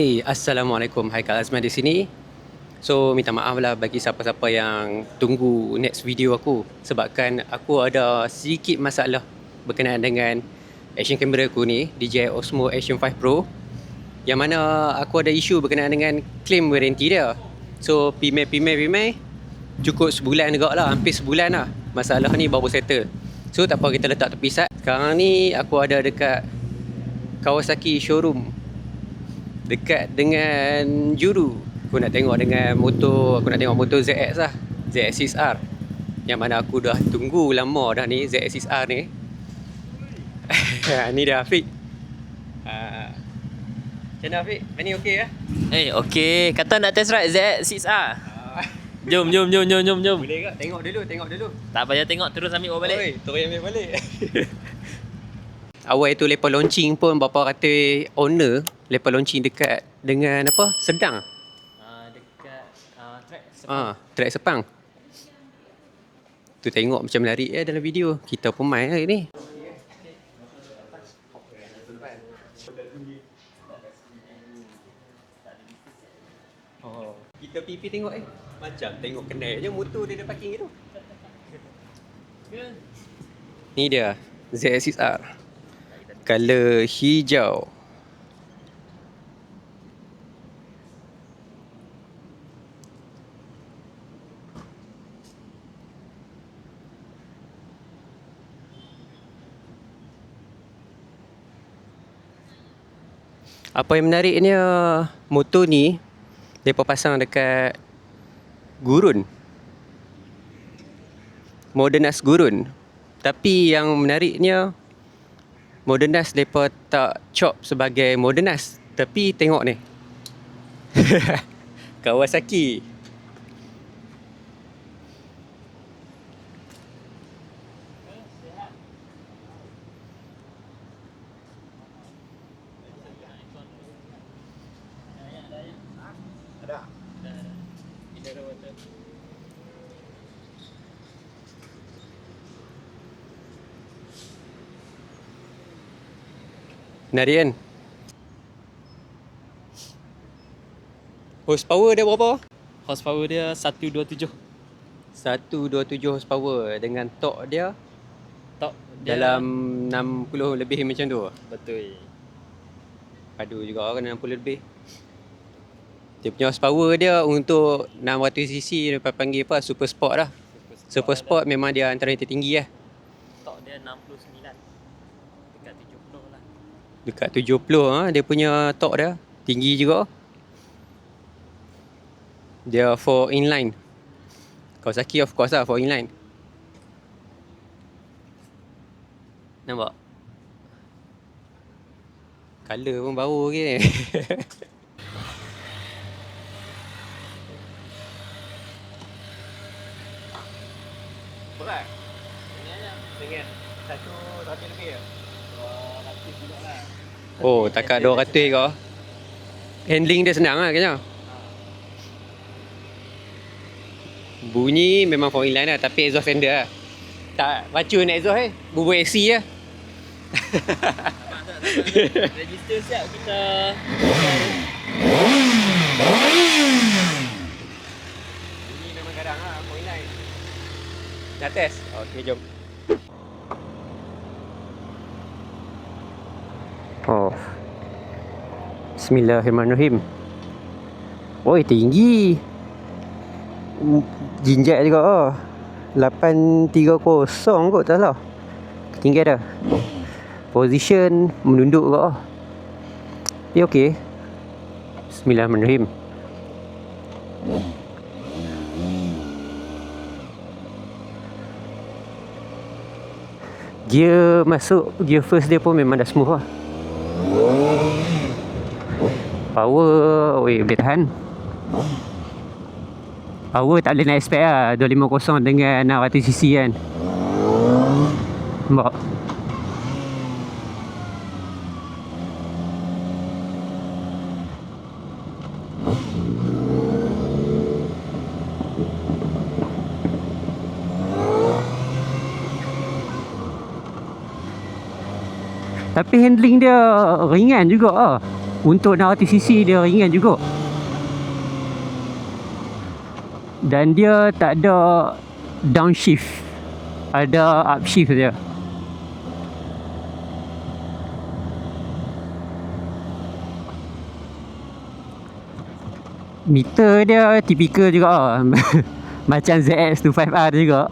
Hey, Assalamualaikum. Haikal Azman di sini. So, minta maaf lah bagi siapa-siapa yang tunggu next video aku. Sebabkan aku ada sedikit masalah berkenaan dengan action camera aku ni, DJI Osmo Action 5 Pro. Yang mana aku ada isu berkenaan dengan claim warranty dia. So, pimai cukup sebulan juga lah, hampir sebulan lah. Masalah ni baru settle. So, tak apa, kita letak tepi sat. Sekarang ni aku ada dekat Kawasaki showroom, dekat dengan Juru. Aku nak tengok motor ZX lah, ZX6R, yang mana aku dah tunggu lama dah ni ZX6R ni. Ni dah Afiq. Macam mana Afiq? Ni okey ke? Okey. Kata nak test ride ZX6R. Jom. Boleh ke? Tengok dulu. Tak payah tengok, terus ambil balik. Oi, terus ambil balik. Awal tu lepas launching pun bapa kata owner lepas launching dekat dengan apa? Sedang. Dekat track Sepang. Track Sepang. Tu tengok macam menarik dalam video. Kita pun main hari ni. Kita pipi tengok macam tengok kenal je motor dia parking tu. Ni dia ZX6R. Color hijau. Apa yang menariknya, motor ni mereka pasang dekat gurun, Modernas gurun. Tapi yang menariknya, Modernas mereka tak chop sebagai Modernas. Tapi tengok ni. Kawasaki. Menarik kan? Horsepower dia berapa? Horsepower dia 127. 127 horsepower dengan torque dia Tok dia dalam 60 lebih macam tu. betul. Padu juga kan 60 lebih. Dia punya horsepower dia untuk 600cc dia panggil apa? Super Sport lah. Super Sport memang dia antara yang tertinggi lah. Tok dia 69. Dekat 70 lah. Dekat 70 dia punya torque dia tinggi juga. Dia 4 inline. Kawasaki of course lah 4 inline. Nampak? Color pun baru lagi ni. Berat? Dengan 100 lebih ke? 200 juga lah. Oh, takat 200 ke? Handling dia senang lah kayaknya. Bunyi memang 4 inline lah, tapi exhaust fender lah. Tak racun exhaust bubur AC je. Register siap kita. Bunyi memang garang lah 4 inline. Nak test? Okey, jom. Bismillahirrahmanirrahim. Oi, tinggi. Jinjak juga 830 kot tak salah. Tinggi dah. Position menunduk juga. Dia okey. Bismillahirrahmanirrahim. Gear masuk, gear first dia pun memang dah smooth lah. Power, boleh tahan. Power tak boleh naik spek lah, 250 dengan 600cc kan. Nampak? Tapi handling dia ringan juga lah. Untuk 600cc dia ringan juga. Dan dia tak ada downshift, ada upshift je. Meter dia tipikal juga macam ZX25R juga.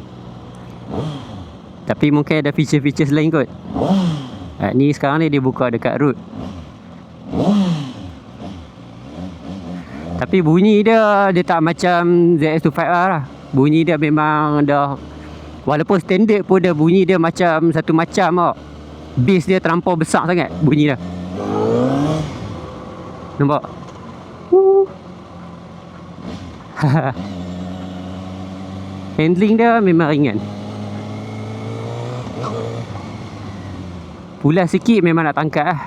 Tapi mungkin ada feature-feature lain kot. Ni sekarang ni dia buka dekat road. Tapi bunyi dia tak macam ZX25R lah. Bunyi dia memang dah, walaupun standard pun dia bunyi dia macam satu macam tau. Bass dia terlampau besar sangat bunyi dia. Nampak? Handling dia memang ringan. Pulas sikit memang nak tangkap lah.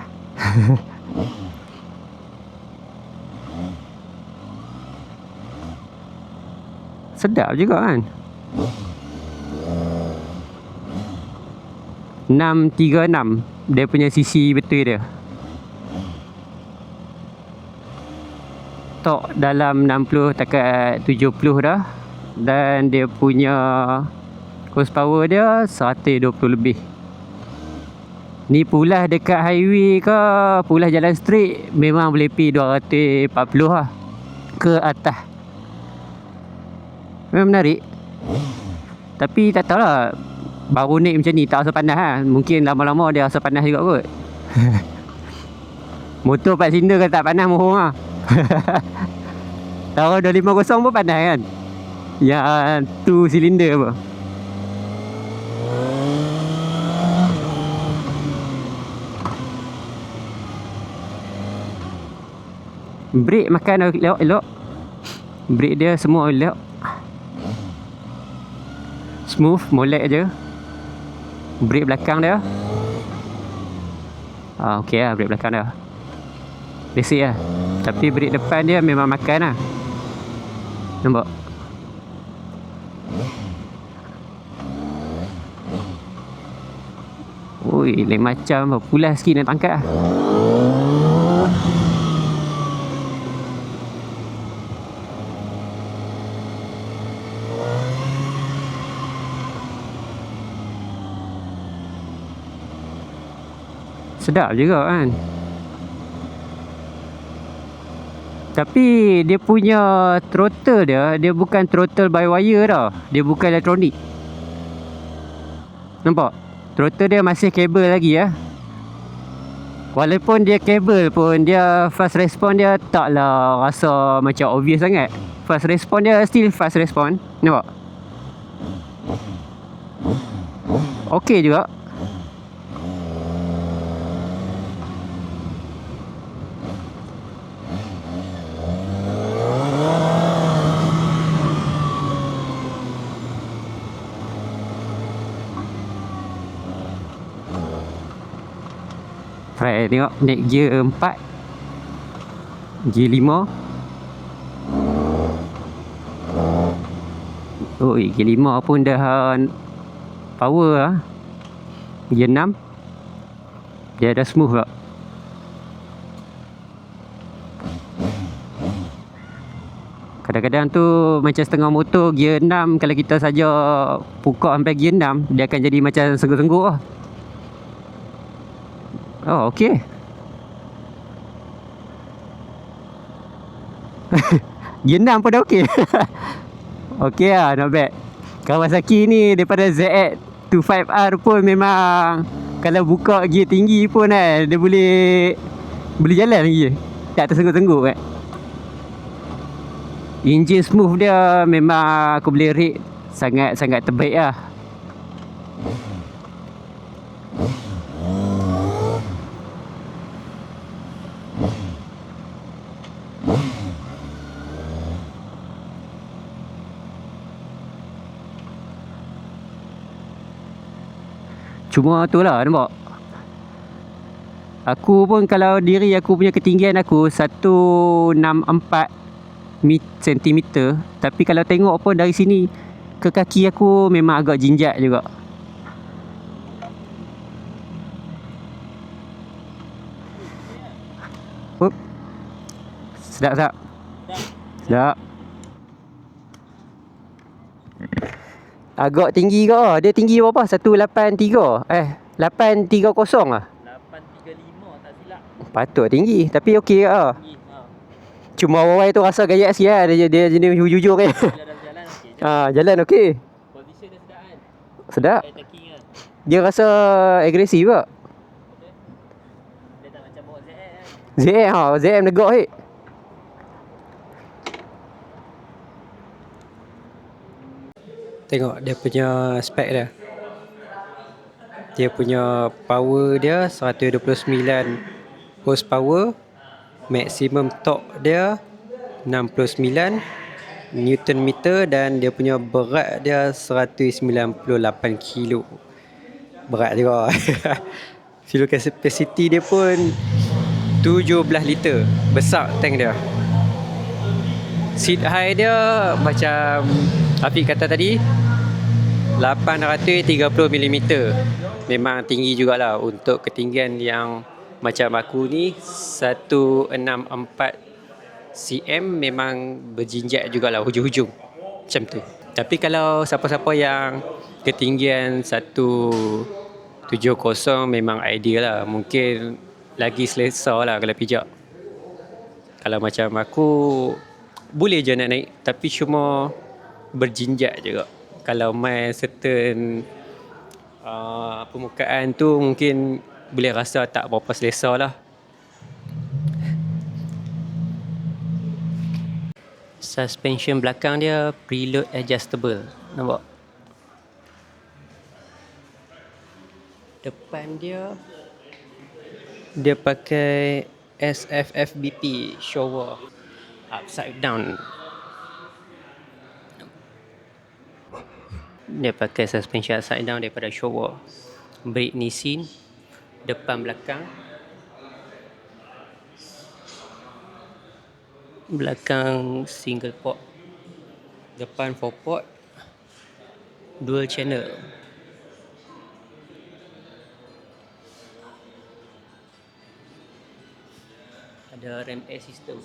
Sedap juga kan. 636 dia punya cc betul dia. Torque dalam 60 takat 70 dah. Dan dia punya horsepower dia 120 lebih. Ni pulas dekat highway ke pulas jalan straight memang boleh pergi 240 lah ke atas. Memang menarik. Tapi tak tahulah, baru naik macam ni tak rasa panas lah. Mungkin lama-lama dia rasa panas juga kot. Motor 4 silinder kan tak panas mohong lah. Tahun 250 pun panas kan. Yang 2 silinder apa. Brake makan elok-elok. Brake dia semua elok. Smooth, molek je. Brake belakang dia okey lah, brake belakang dia basic lah. Tapi brake depan dia memang makan lah. Nampak? Ui, lain macam pulas sikit nak tangkap lah. Sedap juga kan. Tapi dia punya throttle dia bukan throttle by wire tau. Dia bukan elektronik. Nampak? Throttle dia masih kabel lagi ya. Walaupun dia kabel pun dia fast response dia taklah rasa macam obvious sangat. Fast response dia still fast response. Nampak? Okey juga. Try tengok naik gear 4, gear 5. Oh, gear 5 pun dah power lah. Gear 6 dia dah smooth tak. Kadang-kadang tu macam setengah motor gear 6, kalau kita saja pukul sampai gear 6 dia akan jadi macam sengguk-sengguk lah. Oh, okey. Gear 6 pun dah okey. Okey lah, not bad. Kawasaki ni daripada ZX25R pun memang kalau buka gear tinggi pun kan dia boleh jalan lagi. Tak tersengguk-sengguk kan. Engine smooth dia memang aku boleh rate sangat-sangat terbaik lah. Cuma tu lah, nampak. Aku pun kalau diri aku punya ketinggian aku 164 cm. Tapi kalau tengok pun dari sini ke kaki aku memang agak jinjat juga. Hup. Sedap, sedap. Sedap. Agak tinggi ke? Dia tinggi berapa? 183. 830 ah. 835 tak silap. Patut tinggi, tapi okey ke? Tinggi. Cuma orang tu rasa gaya sikit lah. Dia jenis jujur je. Jalan okey. Jalan okey. Position dia sedap kan? Sedap. Attacking kan? Dia rasa agresif ke? Dia tak macam bawa ZM kan? ZM negak hek. Tengok dia punya spek dia. Dia punya power dia 129 horsepower. Maximum torque dia 69 Newton meter dan dia punya berat dia 198 kilo. Berat juga. Fuel capacity dia pun 17 liter. Besar tank dia. Seat height dia macam Afiq kata tadi 830mm. Memang tinggi jugalah untuk ketinggian yang macam aku ni 164 cm. Memang berjinjak jugalah hujung-hujung macam tu. Tapi kalau siapa-siapa yang ketinggian 170 memang ideal lah. Mungkin lagi selesa lah kalau pijak. Kalau macam aku boleh je nak naik, tapi cuma berjinjak juga. Kalau main certain permukaan tu mungkin boleh rasa tak berapa selesa lah. Suspension belakang dia preload adjustable. Nampak? Depan dia pakai SFFBP shower upside down. Dia pakai suspension upside down daripada shower. Brake Nissin. Depan belakang. Belakang single port. Depan 4 port. Dual channel. Ada ram air system.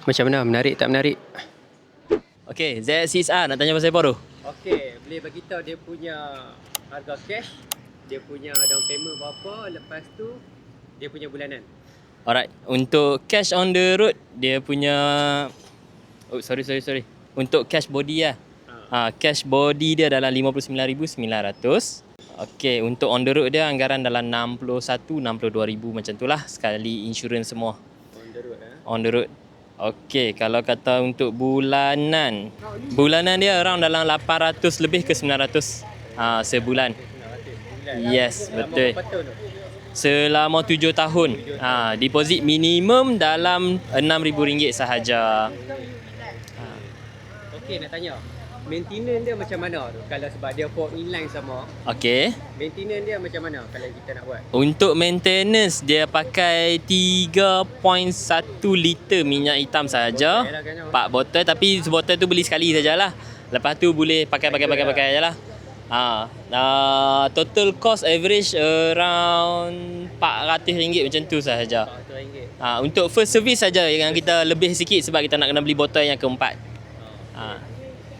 Macam mana? Menarik tak menarik? Okay, ZX6R nak tanya pasal apa tu? Okey, boleh bagi tahu dia punya harga cash, dia punya down payment berapa, lepas tu dia punya bulanan. Alright, untuk cash on the road dia punya sorry. Untuk cash body lah. Cash body dia dalam 59,900. Okey, untuk on the road dia anggaran dalam 62,000 macam tu lah sekali insurans semua. On the road. Okey, kalau kata untuk bulanan dia around dalam 800 lebih ke 900 sebulan. Yes, betul. Selama 7 tahun. Deposit minimum dalam RM6,000 sahaja. Okey, nak tanya. Maintenance dia macam mana tu? Kalau sebab dia fork inline sama. Okey. Maintenance dia macam mana kalau kita nak buat? Untuk maintenance dia pakai 3.1 liter minyak hitam sahaja. 4 botol, tapi sebotol tu beli sekali sajalah. Lepas tu boleh pakai ajalah. Total cost average around RM400 macam tu sahaja. RM400. Untuk first service saja yang kita lebih sikit sebab kita nak kena beli botol yang keempat.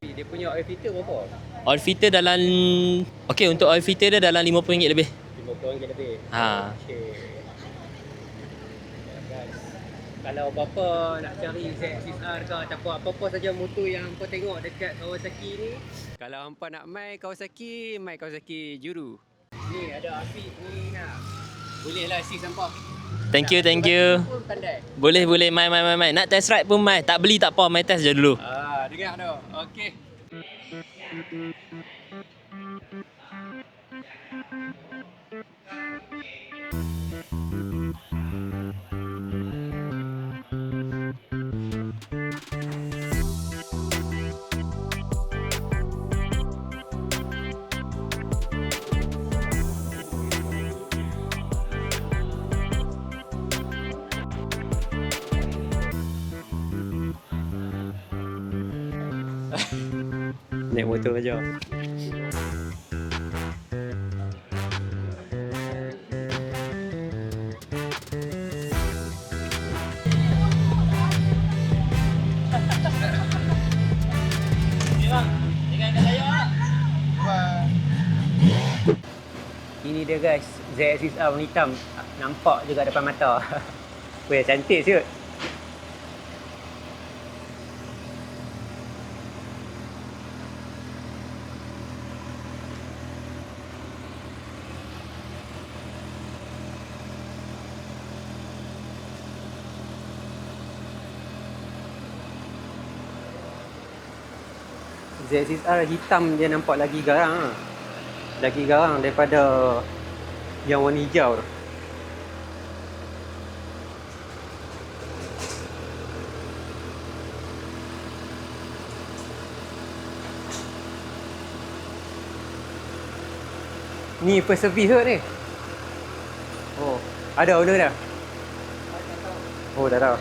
Dia punya oil filter berapa? Oil filter dalam untuk oil filter dia dalam RM50 lebih. RM50 lebih. Okey. Kalau bapa nak cari ZX6R ke ataupun apa-apa saja motor yang hampa tengok dekat Kawasaki ni, kalau hampa nak mai Kawasaki Juru. Ni ada Afiq ni nak. Bolehlah sis hampa. Thank you. Pun pandai. Boleh mai. Nak test ride pun mai. Tak beli tak apa, mai test je dulu. Dengar tu. Okey. Naik motor aja. Ini dia guys, ZXR warna hitam. Nampak juga depan mata. Weh, cantik siut. ZXR hitam dia nampak lagi garang lah. Lagi garang daripada yang warna hijau tu. Ni first service ke ni? Oh, ada owner dah? Oh, dah tahu.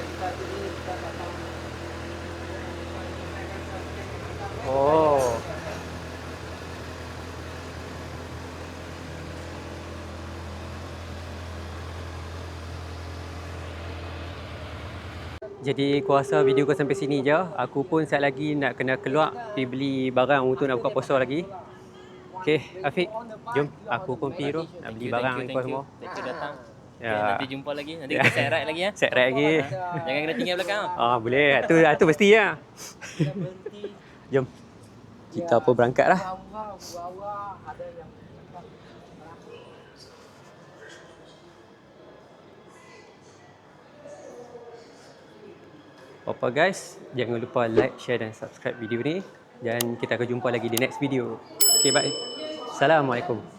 Oh. Jadi kuasa video kau sampai sini je. Aku pun sekejap lagi nak kena keluar pergi beli barang untuk nak buka puasa lagi. Okay, Afiq, jom. Aku pun pergi tu nak beli barang kau semua. Thank you datang. Ya. Okay, nanti jumpa lagi. Nanti kita set ride lagi ya. Set ride lagi. Jangan kena tinggal belakang. Boleh. Itu mesti ya. Jom. Kita pun berangkat lah. Apa guys, jangan lupa like, share dan subscribe video ni. Dan kita akan jumpa lagi di next video. Okay, bye. Assalamualaikum.